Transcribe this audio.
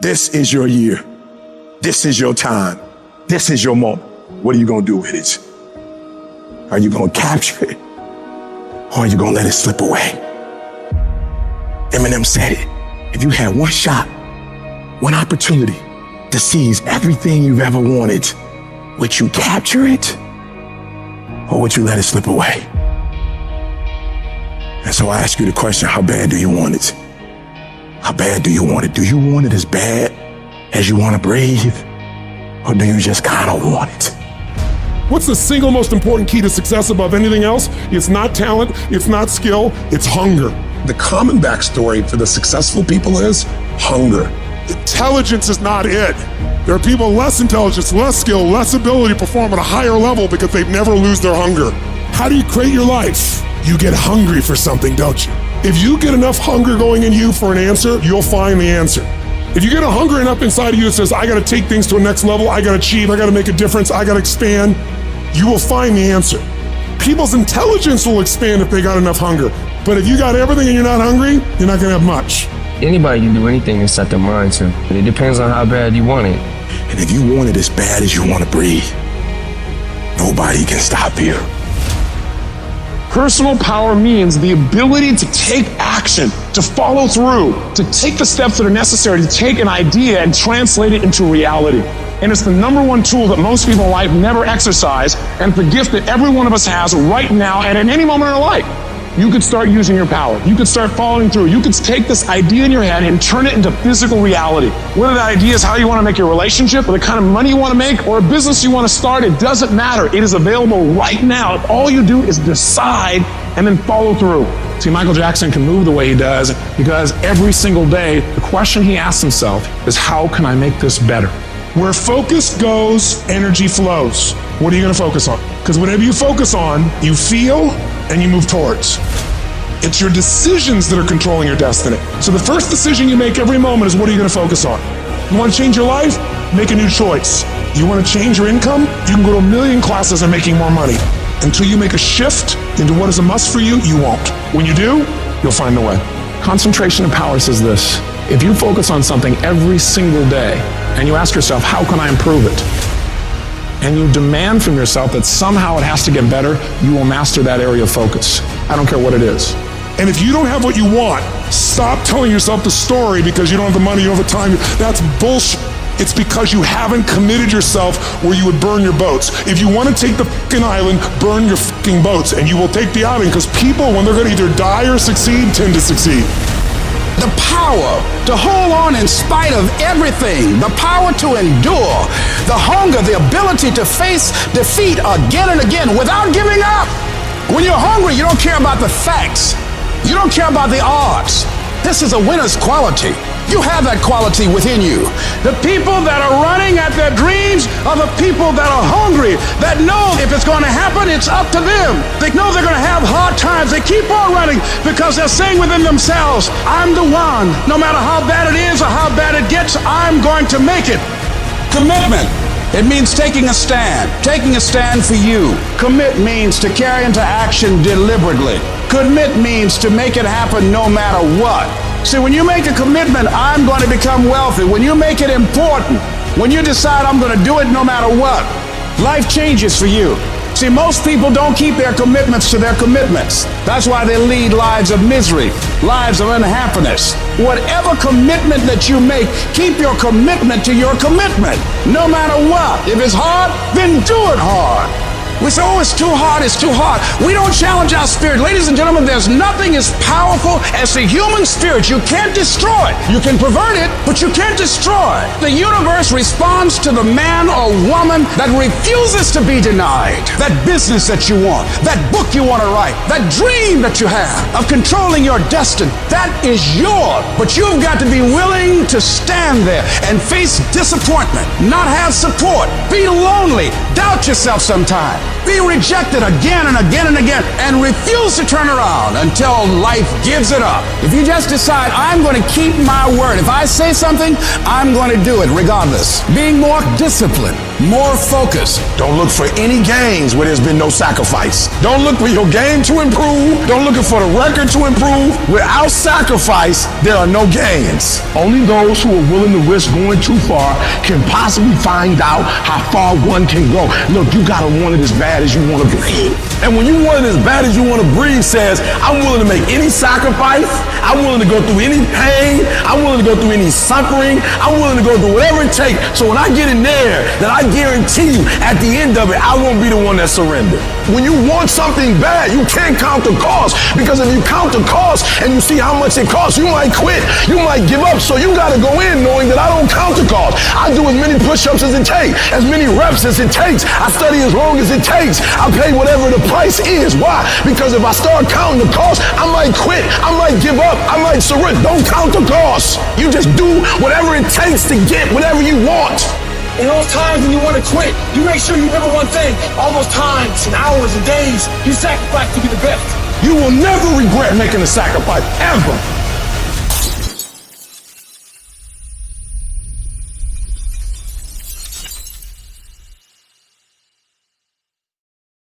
This is your year. This is your time. This is your moment. What are you going to do with it? Are you going to capture it? Or are you going to let it slip away? Eminem said it. If you had one shot, one opportunity to seize everything you've ever wanted, would you capture it? Or would you let it slip away? And so I ask you the question, how bad do you want it? How bad do you want it? Do you want it as bad as you want to breathe? Or do you just kind of want it? What's the single most important key to success above anything else? It's not talent, it's not skill, it's hunger. The common backstory for the successful people is hunger. Intelligence is not it. There are people less intelligence, less skill, less ability to perform at a higher level because they never lose their hunger. How do you create your life? You get hungry for something, don't you? If you get enough hunger going in you for an answer, you'll find the answer. If you get a hunger enough inside of you that says, I gotta take things to a next level, I gotta achieve, I gotta make a difference, I gotta expand, you will find the answer. People's intelligence will expand if they got enough hunger. But if you got everything and you're not hungry, you're not gonna have much. Anybody can do anything and set their mind to. But it depends on how bad you want it. And if you want it as bad as you want to breathe, nobody can stop you. Personal power means the ability to take action, to follow through, to take the steps that are necessary to take an idea and translate it into reality. And it's the number one tool that most people in life never exercise, and it's the gift that every one of us has right now and at any moment in our life. You could start using your power. You could start following through. You could take this idea in your head and turn it into physical reality. Whether that idea is how you want to make your relationship, or the kind of money you want to make, or a business you want to start, it doesn't matter. It is available right now. If all you do is decide and then follow through. See, Michael Jackson can move the way he does because every single day, the question he asks himself is, how can I make this better? Where focus goes, energy flows. What are you going to focus on? Because whatever you focus on, you feel and you move towards. It's your decisions that are controlling your destiny. So the first decision you make every moment is, what are you going to focus on? You want to change your life? Make a new choice. You want to change your income? You can go to 1 million classes and making more money. Until you make a shift into what is a must for you, you won't. When you do, you'll find the way. Concentration and power says this: if you focus on something every single day and you ask yourself, how can I improve it? And you demand from yourself that somehow it has to get better, you will master that area of focus. I don't care what it is. And if you don't have what you want, stop telling yourself the story because you don't have the money, you don't have the time. That's bullshit. It's because you haven't committed yourself where you would burn your boats. If you want to take the fucking island, burn your fucking boats, and you will take the island, because people, when they're going to either die or succeed, tend to succeed. The power to hold on in spite of everything, the power to endure, the hunger, the ability to face defeat again and again without giving up. When you're hungry, you don't care about the facts. You don't care about the odds. This is a winner's quality. You have that quality within you. The people that are running at their dreams are the people that are hungry, that know if it's going to happen, it's up to them. They know they're going to have hard times. They keep on running because they're saying within themselves, I'm the one. No matter how bad it is or how bad it gets, I'm going to make it. Commitment. It means taking a stand for you. Commit means to carry into action deliberately. Commit means to make it happen no matter what. See, when you make a commitment, I'm going to become wealthy. When you make it important, when you decide I'm going to do it no matter what, life changes for you. See, most people don't keep their commitments to their commitments. That's why they lead lives of misery, lives of unhappiness. Whatever commitment that you make, keep your commitment to your commitment, no matter what. If it's hard, then do it hard. We say, oh, it's too hard, it's too hard. We don't challenge our spirit. Ladies and gentlemen, there's nothing as powerful as the human spirit. You can't destroy it. You can pervert it, but you can't destroy it. The universe responds to the man or woman that refuses to be denied. That business that you want, that book you want to write, that dream that you have of controlling your destiny, that is yours. But you've got to be willing to stand there and face disappointment, not have support, be lonely, doubt yourself sometimes. Be rejected again and again and again, and refuse to turn around until life gives it up. If you just decide, I'm going to keep my word. If I say something, I'm going to do it regardless. Being more disciplined, more focus. Don't look for any gains where there's been no sacrifice. Don't look for your game to improve. Don't look for the record to improve. Without sacrifice, there are no gains. Only those who are willing to risk going too far can possibly find out how far one can go. Look, you gotta want it as bad as you want to breathe. And when you want it as bad as you want to breathe says, I'm willing to make any sacrifice. I'm willing to go through any pain. I'm willing to go through any suffering. I'm willing to go through whatever it takes. So when I get in there, then I guarantee you at the end of it, I won't be the one that surrendered. When you want something bad, you can't count the cost, because if you count the cost and you see how much it costs, you might quit. You might give up. So you got to go in knowing that I don't count the cost. I do as many push-ups as it takes, as many reps as it takes. I study as long as it takes. I pay whatever the price is. Why? Because if I start counting the cost, I might quit. I might give up. I might surrender. Don't count the cost. You just do whatever it takes to get whatever you want. In those times when you want to quit, you make sure you remember one thing. All those times and hours and days you sacrificed to be the best. You will never regret making a sacrifice, ever.